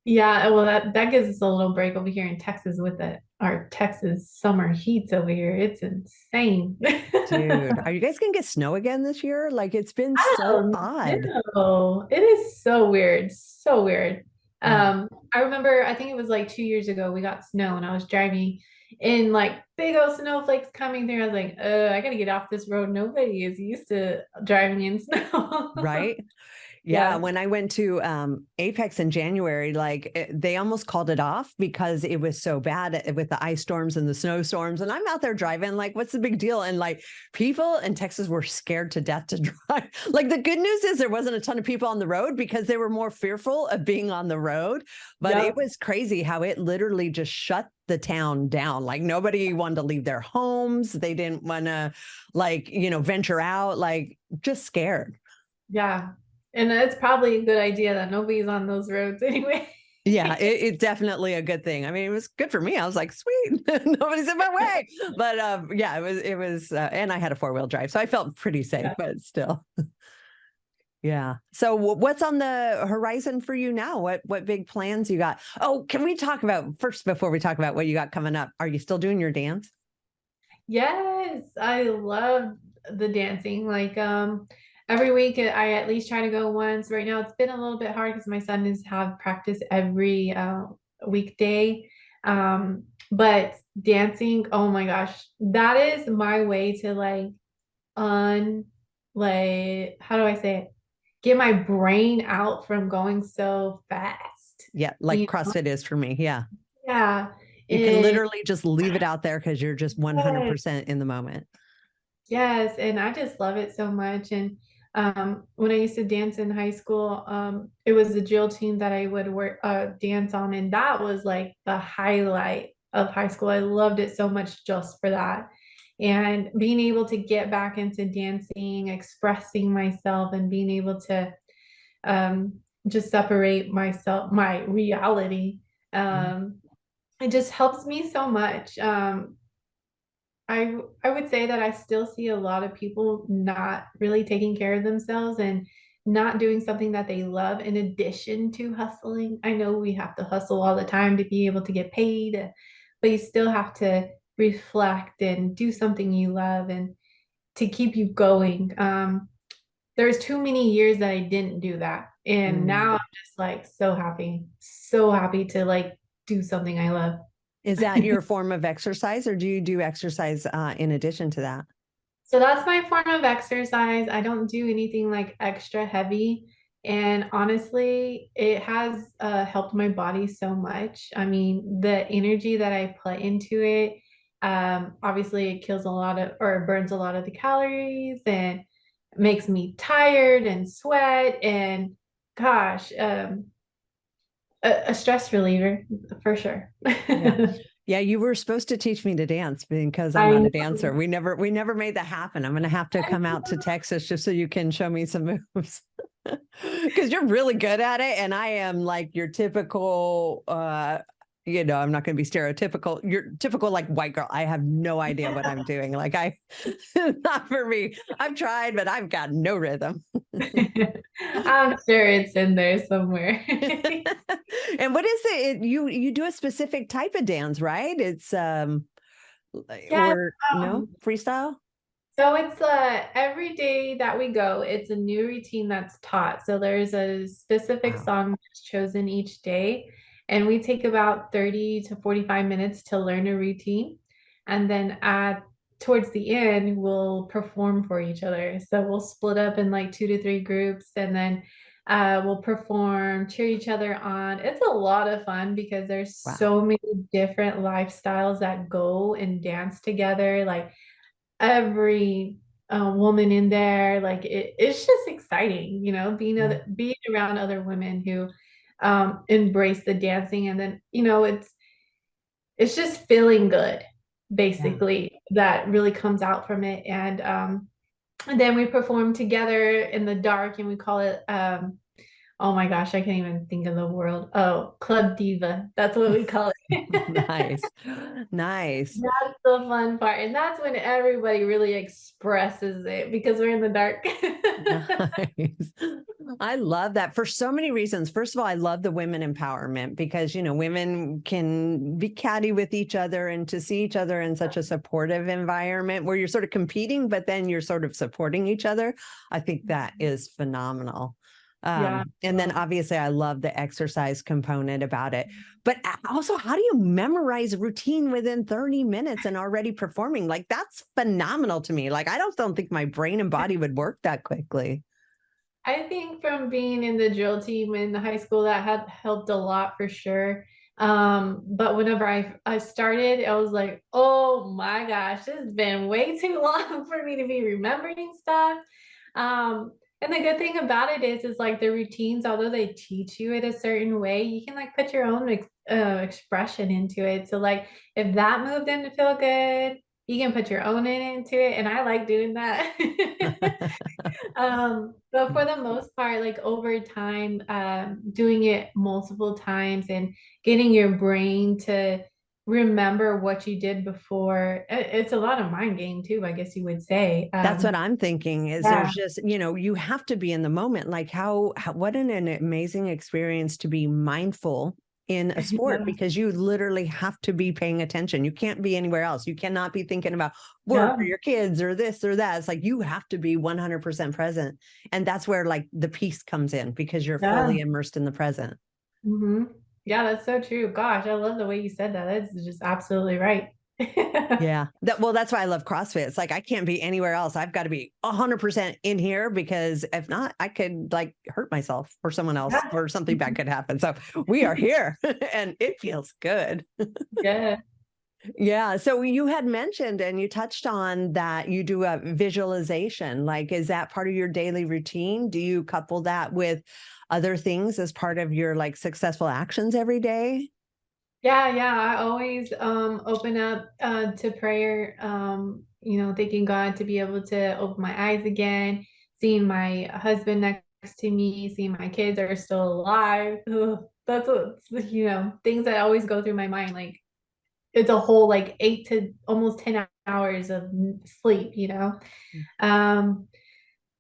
Yeah, well, that gives us a little break over here in Texas with our Texas summer heats over here. It's insane. Dude, are you guys gonna get snow again this year? Like, it's been I so don't odd. know. It is so weird, so weird. Oh, I remember, I think it was like 2 years ago, we got snow and I was driving in like big old snowflakes coming through. I was like, I gotta get off this road. Nobody is used to driving in snow. right. Yeah, Yeah. when I went to Apex in January, like they almost called it off because it was so bad with the ice storms and the snowstorms. And I'm out there driving, like, what's the big deal? And like people in Texas were scared to death to drive. Like the good news is there wasn't a ton of people on the road because they were more fearful of being on the road. But it Yep. was crazy how it literally just shut the town down. Like nobody wanted to leave their homes. They didn't want to, like, venture out, like just scared. Yeah. And it's probably a good idea that nobody's on those roads anyway. Yeah, it's definitely a good thing. I mean, it was good for me. I was like, sweet, nobody's in my way. But yeah, and I had a 4-wheel drive, so I felt pretty safe. Yeah. But still, yeah. So, what's on the horizon for you now? What big plans you got? Oh, can we talk about first before we talk about what you got coming up? Are you still doing your dance? Yes, I love the dancing. Like every week I at least try to go once. Right now it's been a little bit hard because my son is have practice every weekday. But dancing, oh my gosh, that is my way to like un like how do I say it? Get my brain out from going so fast. Yeah, like You CrossFit is for me. Yeah, Yeah. you can And literally just leave it out there because you're just yes, 100% in the moment. yes, and I just love it so much. And when I used to dance in high school, it was the drill team that I would work dance on, and that was like the highlight of high school. I loved it so much just for that. And being able to get back into dancing, expressing myself, and being able to just separate myself, my reality, um, it just helps me so much. I would say that I still see a lot of people not really taking care of themselves and not doing something that they love in addition to hustling. I know we have to hustle all the time to be able to get paid, but you still have to reflect and do something you love and to keep you going. There's too many years that I didn't do that. And now Mm. I'm just like so happy to like do something I love. Is that your form of exercise, or do you do exercise in addition to that? So that's my form of exercise. I don't do anything like extra heavy. And honestly, it has helped my body so much. I mean, the energy that I put into it, obviously, it kills a lot of or burns a lot of the calories and makes me tired and sweat. And gosh, a stress reliever for sure. Yeah. Yeah, you were supposed to teach me to dance because I'm I not a dancer. know. We never made that happen. I'm going to have to I come out to know. Texas just so you can show me some moves. Because you're really good at it, and I am like your typical I'm not going to be stereotypical. You're typical like white girl. I have no idea what I'm doing. Like I not for me. I've tried, but I've got no rhythm. I'm sure it's in there somewhere. And what is it? You do a specific type of dance, right? It's Yes. or no Um, freestyle. so it's every day that we go, it's a new routine that's taught. So there's a specific Wow. song that's chosen each day, and we take about 30 to 45 minutes to learn a routine. And then at towards the end, we'll perform for each other. So we'll split up in like 2 to 3 groups, and then we'll perform, cheer each other on. It's a lot of fun because there's Wow. so many different lifestyles that go and dance together. Like every woman in there. Like it's just exciting, Yeah. being around other women who embrace the dancing, and then it's just feeling good, Yeah. basically, that really comes out from it. And then we perform together in the dark, and we call it oh my gosh, I can't even think of the word. Oh, Club Diva. That's what we call it. Nice. Nice. That's the fun part. And that's when everybody really expresses it because we're in the dark. Nice. I love that for so many reasons. First of all, I love the women empowerment because, women can be catty with each other, and to see each other in such a supportive environment where you're sort of competing, but then you're sort of supporting each other. I think that is phenomenal. Yeah. And then obviously I love the exercise component about it. But also, how do you memorize a routine within 30 minutes and already performing? Like, that's phenomenal to me. Like, I don't think my brain and body would work that quickly. I think from being in the drill team in high school, that had helped a lot for sure. But whenever I started, I was like, oh my gosh, this has been way too long for me to be remembering stuff. And the good thing about it is like the routines, although they teach you it a certain way, you can like put your own expression into it. So like if that move didn't feel good, you can put your own into it, and I like doing that. But for the most part, like over time, doing it multiple times and getting your brain to remember what you did before, it's a lot of mind game too, I guess you would say. That's what I'm thinking is Yeah. there's just, you have to be in the moment. Like what an amazing experience to be mindful in a sport, Yeah. because you literally have to be paying attention. You can't be anywhere else. You cannot be thinking about work or Yeah. your kids or this or that. It's like you have to be 100% present. And that's where like the peace comes in, because you're Yeah. fully immersed in the present. Hmm. Yeah, that's so true. Gosh, I love the way you said that. That's just absolutely right. Yeah. Well, that's why I love CrossFit. It's like I can't be anywhere else. I've got to be 100% in here, because if not, I could like hurt myself or someone else, Yeah. or something bad could happen. So we are here and it feels good. Yeah. Yeah. So you had mentioned and you touched on that you do a visualization. Like, is that part of your daily routine? Do you couple that with other things as part of your like successful actions every day? Yeah, yeah. I always open up to prayer, thanking God to be able to open my eyes again, seeing my husband next to me, seeing my kids are still alive. Ugh, that's what, things that always go through my mind. Like it's a whole like 8 to almost 10 hours of sleep. Um,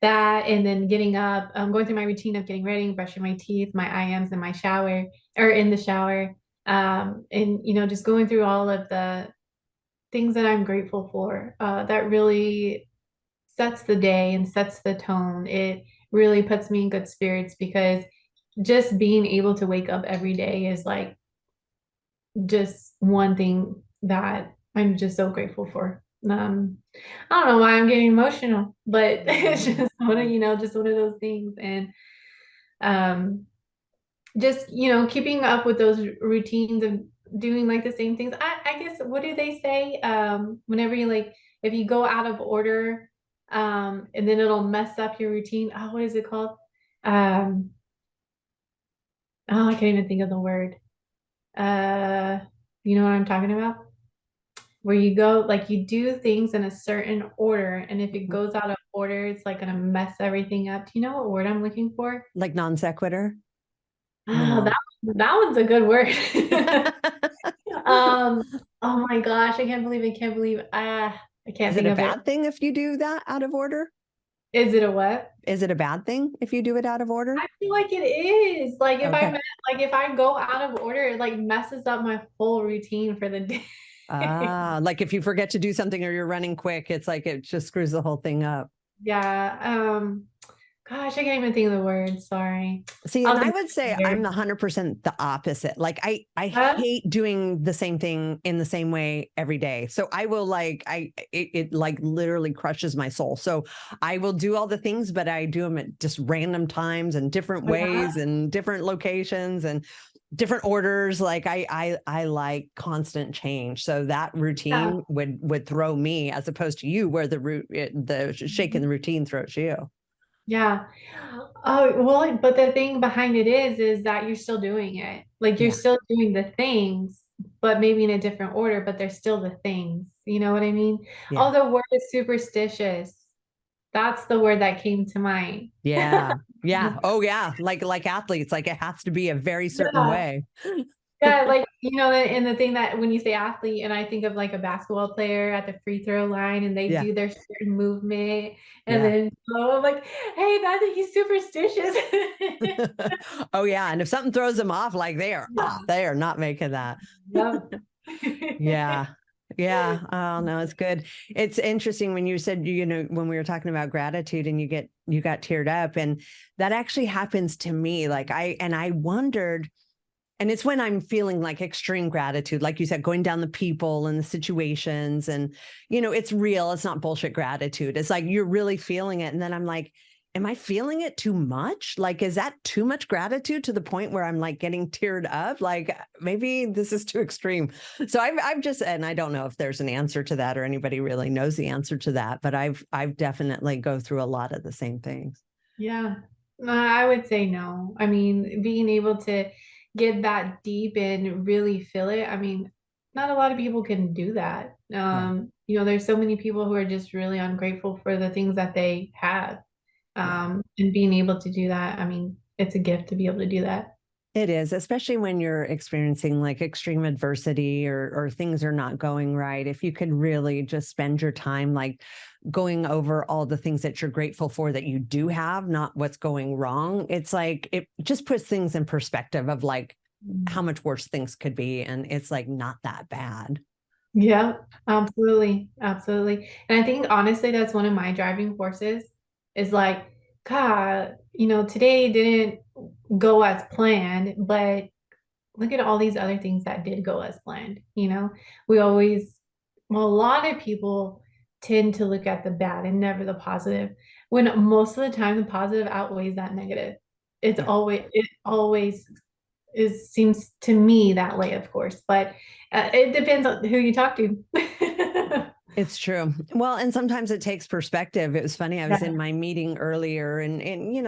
that and then getting up, going through my routine of getting ready, brushing my teeth, my IMs in my shower or in the shower. And just going through all of the things that I'm grateful for, that really sets the day and sets the tone. It really puts me in good spirits because just being able to wake up every day is like just one thing that I'm just so grateful for. I don't know why I'm getting emotional, but it's just just one of those things. And um, just, keeping up with those routines of doing like the same things. I guess, what do they say? Whenever you like, if you go out of order, and then it'll mess up your routine. Oh, what is it called? Um, oh, I can't even think of the word. Uh, you know what I'm talking about? Where you go, like you do things in a certain order, and if it goes out of order, it's like gonna mess everything up. Do you know what word I'm looking for? Like non sequitur? Oh, No. that one's a good word. Oh my gosh, I can't Is it think a of it. bad thing if you do that out of order? Is it a what? Is it a bad thing if you do it out of order? I feel like it is. Like Okay. if I go out of order, it like messes up my whole routine for the day. Ah, like if you forget to do something or you're running quick, it's like it just screws the whole thing up. Yeah. Gosh, I can't even think of the word. Sorry. See, and I'll I think would say later. I'm the 100% the opposite. Like I Huh? hate doing the same thing in the same way every day. So I will like it like literally crushes my soul. So I will do all the things, but I do them at just random times and different Oh, yeah. ways and different locations and different orders. Like I like constant change. So that Yeah. routine would throw me, as opposed to you, where the shaking the routine throws you. Yeah. Oh, well, but the thing behind it is that you're still doing it. Like you're Yeah. still doing the things, but maybe in a different order, but they're still the things. You know what I mean? Yeah. Oh, the word is superstitious. That's the word that came to mind. Yeah. Yeah. Oh yeah. Like athletes, like it has to be a very certain Yeah. way. Yeah, like and the thing that when you say athlete, and I think of like a basketball player at the free throw line, and they Yeah. do their certain movement, and Yeah. then I'm like, hey, that's he's superstitious. Oh yeah. And if something throws them off, like Yeah. they are not making that. Yep. Yeah. Yeah. Oh no, it's good. It's interesting when you said, when we were talking about gratitude and you got teared up, and that actually happens to me. Like I wondered. And it's when I'm feeling like extreme gratitude, like you said, going down the people and the situations, and, it's real. It's not bullshit gratitude. It's like, you're really feeling it. And then I'm like, am I feeling it too much? Like, is that too much gratitude to the point where I'm like getting teared up? Like maybe this is too extreme. So I've just, and I don't know if there's an answer to that or anybody really knows the answer to that, but I've definitely go through a lot of the same things. Yeah. I would say no. I mean, being able to get that deep and really feel it. I mean, not a lot of people can do that. Yeah. There's so many people who are just really ungrateful for the things that they have. Yeah. And being able to do that, I mean, it's a gift to be able to do that. It is, especially when you're experiencing like extreme adversity or things are not going right. If you could really just spend your time like going over all the things that you're grateful for that you do have, not what's going wrong. It's like it just puts things in perspective of like how much worse things could be. And it's like not that bad. Yeah, absolutely. Absolutely. And I think honestly, that's one of my driving forces is like, God, today didn't go as planned, but look at all these other things that did go as planned. We always, well, a lot of people tend to look at the bad and never the positive, when most of the time the positive outweighs that negative. Yeah. It always seems to me that way, of course, but it depends on who you talk to. It's true. Well, and sometimes it takes perspective. It was funny. I was Yeah. in my meeting earlier and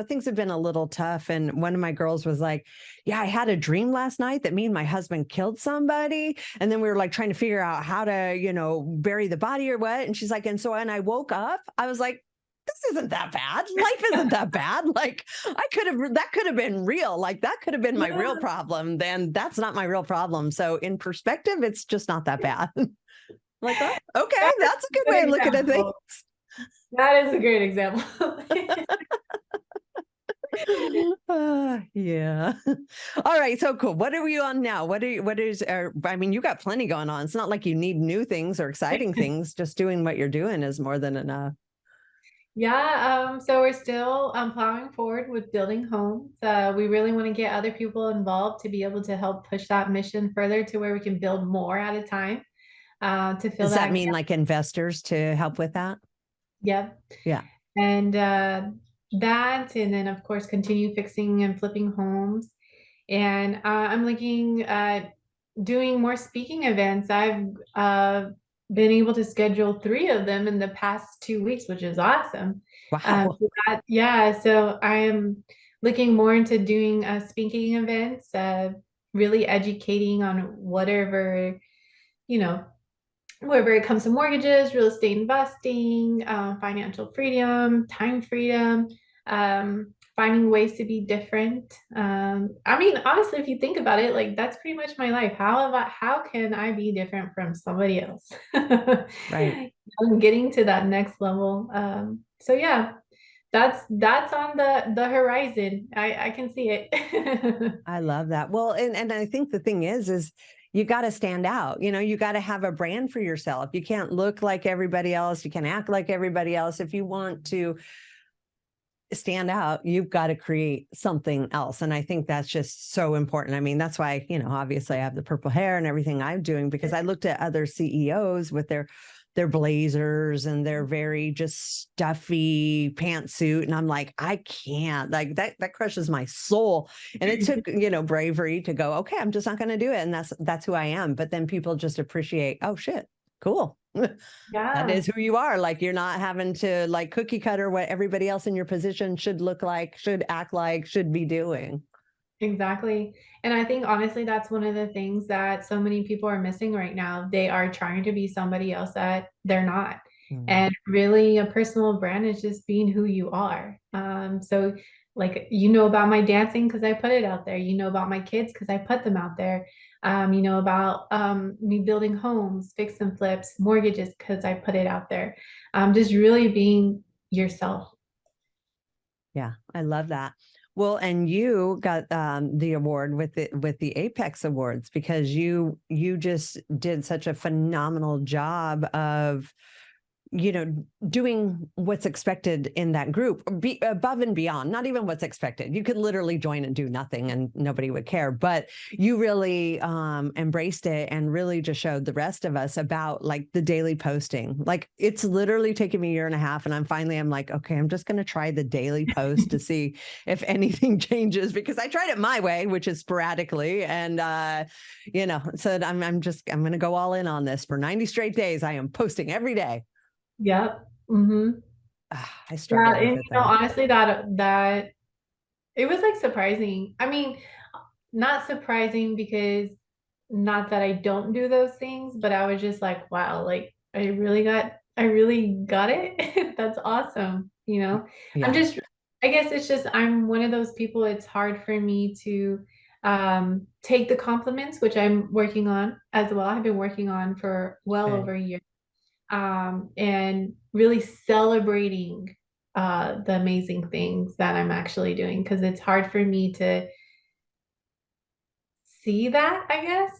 things have been a little tough. And one of my girls was like, yeah, I had a dream last night that me and my husband killed somebody. And then we were like trying to figure out how to, bury the body or what. And she's like, and so when I woke up, I was like, this isn't that bad. Life isn't that bad. Like that could have been real. Like that could have been my real Yeah. problem. Then that's not my real problem. So in perspective, it's just not that bad. Like, oh, okay, That is that's a good a way good of looking at things. example. That is a great example. Yeah. All right. So cool. What are you on now? I mean, you got plenty going on. It's not like you need new things or exciting things. Just doing what you're doing is more than enough. Yeah, so we're still plowing forward with building homes. We really want to get other people involved to be able to help push that mission further to where we can build more at a time, to fill Does that that mean gap. like investors to help with that? Yep. Yeah. And and then of course continue fixing and flipping homes. And I'm looking at doing more speaking events. I've been able to schedule 3 of them in the past 2 weeks, which is awesome. Wow. Yeah, so I am looking more into doing speaking events, really educating on you know, wherever it comes to mortgages, real estate investing, financial freedom, time freedom, finding ways to be different. I mean, honestly, if you think about it, like that's pretty much my life. How can I be different from somebody else? Right. I'm getting to that next level. So yeah, that's on the horizon. I can see it. I love that. Well, and I think the thing is you got to stand out. You got to have a brand for yourself. You can't look like everybody else. You can't act like everybody else. If you want to stand out, you've got to create something else. And I think that's just so important. I mean, that's why, obviously I have the purple hair and everything I'm doing, because I looked at other CEOs with their blazers and their very just stuffy pantsuit. And I'm like, I can't, like that crushes my soul. And it took, bravery to go, okay, I'm just not going to do it. And that's who I am. But then people just appreciate, oh shit, cool. That Yeah. is who you are. Like you're not having to like cookie cutter what everybody else in your position should look like, should act like, should be doing. Exactly. And I think honestly, that's one of the things that so many people are missing right now. They are trying to be somebody else that they're not. Mm. And really, a personal brand is just being who you are. So, like, about my dancing because I put it out there. You know about my kids because I put them out there. You know about me building homes, fix and flips, mortgages because I put it out there. Just really being yourself. Yeah, I love that. Well, and you got the award with the Apex Awards because you just did such a phenomenal job of doing what's expected in that group, be above and beyond, not even what's expected. You could literally join and do nothing and nobody would care, but you really embraced it and really just showed the rest of us about like the daily posting. Like it's literally taken me a year and a half and I'm like, okay, I'm just going to try the daily post to see if anything changes because I tried it my way, which is sporadically. And, so I'm going to go all in on this for 90 straight days. I am posting every day. Yep. Hmm. I Yeah, struggle and with it though. honestly, that it was like surprising. I mean, not surprising because not that I don't do those things, but I was just like, wow, like I really got it. That's awesome. You know, I'm Yeah. just, I guess it's just, I'm one of those people, it's hard for me to take the compliments, which I'm working on as well. I've been working on for well Good. over a year, and really celebrating the amazing things that I'm actually doing, because it's hard for me to see that, I guess,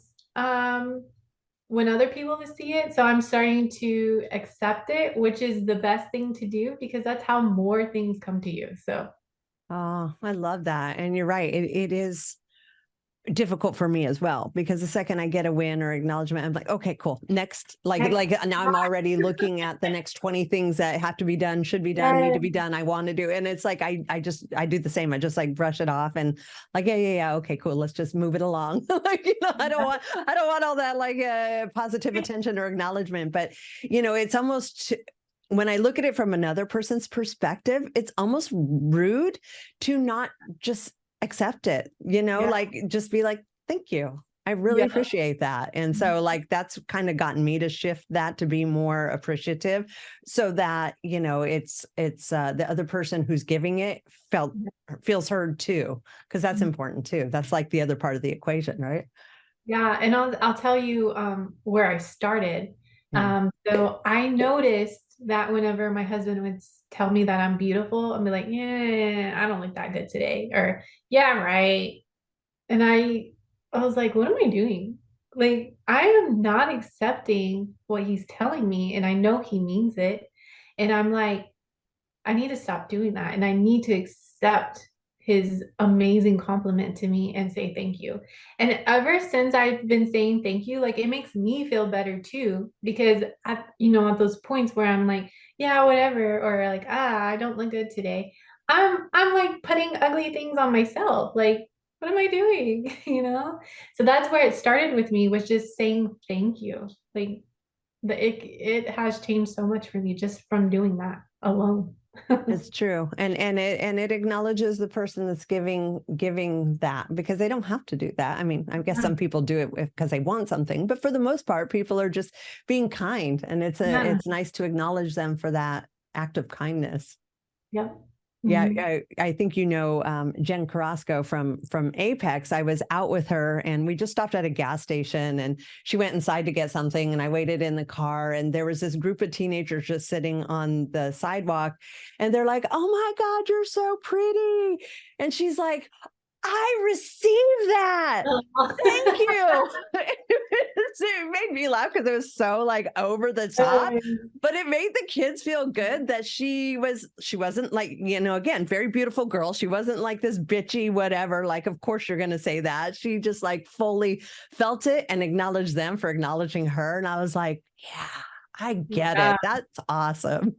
when other people see it. So I'm starting to accept it, which is the best thing to do because that's how more things come to you. So Oh, I love that. And you're right. It is difficult for me as well, because the second I get a win or acknowledgement, I'm like, okay, cool. Next, next, now I'm already looking at the next 20 things that have to be done, should be done, need to yes, be done. I want to do. And it's like, I do the same. I just like brush it off and like, yeah. Okay, cool. Let's just move it along. Like, I don't want all that like positive attention or acknowledgement, but it's almost, when I look at it from another person's perspective, it's almost rude to not just accept it, yeah, like just be like, thank you. I really yeah. appreciate that. And so like that's kind of gotten me to shift that to be more appreciative, so that, it's the other person who's giving it feels heard too, because that's important too. That's like the other part of the equation, right? Yeah, and I'll tell you where I started. Yeah. So I noticed that whenever my husband would tell me that I'm beautiful, I'd be like, yeah, I don't look that good today, or yeah, I'm right. And I was like, what am I doing? Like, I am not accepting what he's telling me, and I know he means it. And I'm like, I need to stop doing that. And I need to accept his amazing compliment to me and say thank you. And ever since I've been saying thank you, like it makes me feel better too, because at those points where I'm like, yeah, whatever, or like, I don't look good today. I'm like putting ugly things on myself. Like, what am I doing? So that's where it started with me, was just saying thank you. Like it has changed so much for me just from doing that alone. It's true. And it acknowledges the person that's giving that, because they don't have to do that. I mean, I guess some people do it because they want something, but for the most part, people are just being kind, and Yeah. it's nice to acknowledge them for that act of kindness. Yep. Yeah, Mhm. I think Jen Carrasco from Apex. I was out with her and we just stopped at a gas station, and she went inside to get something and I waited in the car, and there was this group of teenagers just sitting on the sidewalk, and they're like, "Oh my God, you're so pretty." And she's like, "I received that. Thank you." It made me laugh because it was so like over the top, but it made the kids feel good that she wasn't like, again, very beautiful girl. She wasn't like this bitchy, whatever. Like, of course you're going to say that. She just like fully felt it and acknowledged them for acknowledging her. And I was like, yeah, I get Yeah. it. That's awesome.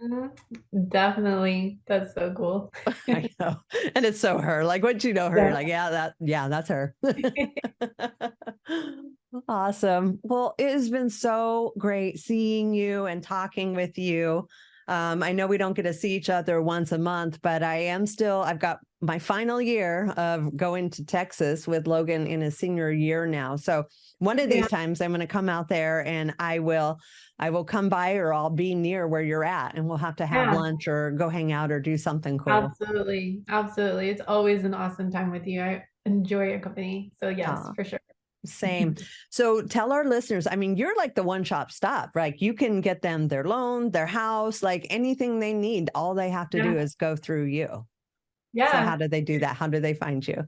Mhm. Definitely. That's so cool. I know. And it's so her. Like, once you know her, you're Yeah. like, yeah, that's her. Awesome. Well, it has been so great seeing you and talking with you. I know we don't get to see each other once a month, but I've got my final year of going to Texas with Logan in his senior year now. So one of Yeah. these times I'm going to come out there, and I will come by, or I'll be near where you're at, and we'll have to have Yeah. lunch or go hang out or do something cool. Absolutely. Absolutely. It's always an awesome time with you. I enjoy your company. So yes, Uh, for sure. Same. So tell our listeners, I mean, you're like the one-stop stop, right? You can get them their loan, their house, like anything they need. All they have to do Yeah. is go through you. So how Yeah. do they do that? How do they find you?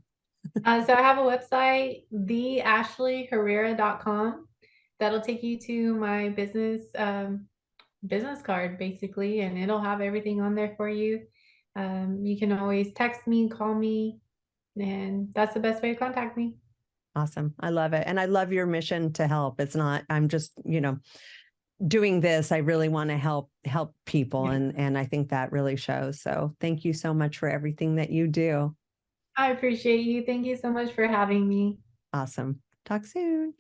So I have a website, theashleyherrera.com. That'll take you to my business card basically, and it'll have everything on there for you. You can always text me, call me, and that's the best way to contact me. Awesome. I love it. And I love your mission to help. It's not, I'm just, doing this. I really want to help people. Yeah. And I think that really shows. So thank you so much for everything that you do. I appreciate you. Thank you so much for having me. Awesome. Talk soon.